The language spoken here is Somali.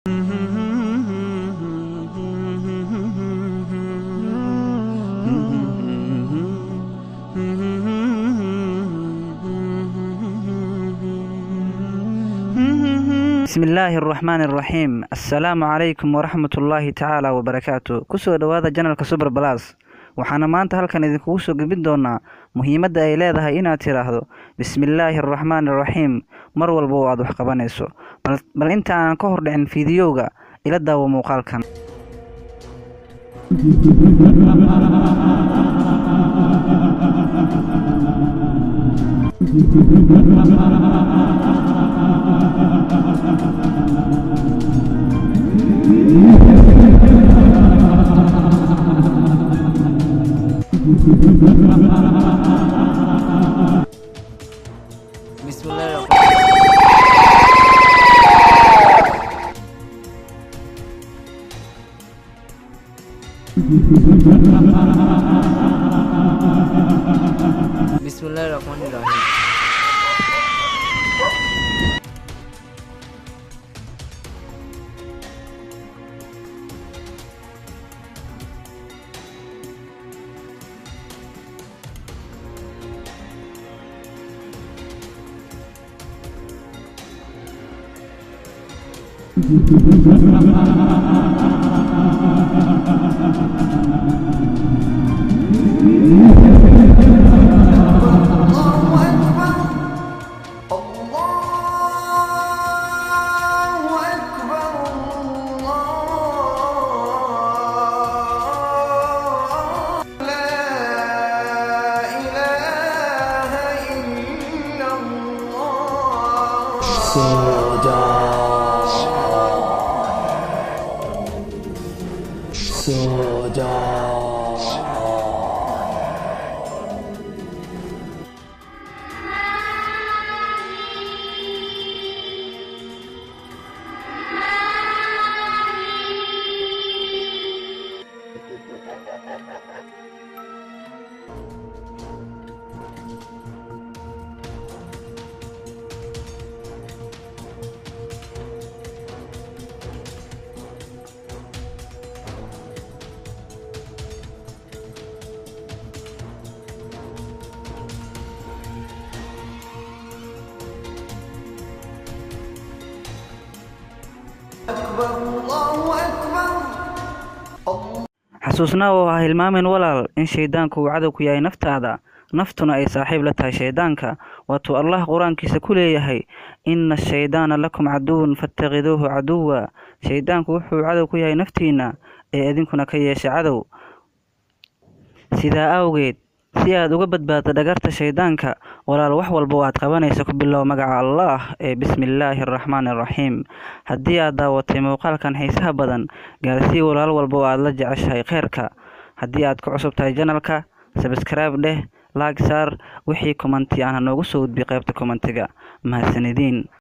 بسم الله الرحمن الرحيم. السلام عليكم ورحمة الله تعالى وبركاته. كسو دوادا جنرالka Super Plus waxaana maanta halkan idinku soo gudbin doonaa muhiimadda ay leedahay inaad tiraahdo bismillaahir rahmaanir rahiim mar walba oo aad wax qabanayso. bal inta aan ka hor dhicin fiidiyowga ila daawo muuqaalkan. Bismillahirrahmanirrahim. xasuusnaa oo ah hilmaamin walaal in shaydaanku uu cadow ku yahay naftaada, naftuna ay saaxiib la tahay shaydaanka. waatuu allah qur-aankiisa ku leeyahay inna ashaydaana lakum caduwun fattaqiduuhu caduwa. shaydaanku wuxuu cadow ku yahay naftiina ee idinkuna ka yeesha cadow. sidaa awgeed, si aad uga badbaaddo dhagarta shaydaanka, walaal wax walba oo aad qabanayso ku bilow magaca allah ee bismillaahir rahmaanir rahiim. haddii aad daawatay muuqaalkan xiisaha badan, gaarsii walaal walba oo aad la jeceshahay khayrka. haddii aad ku cusub tahay channelka, subscribe dheh, like saar, wixii commenti aan noogu soo gudbi qaybta commentiga. mahadsanidin.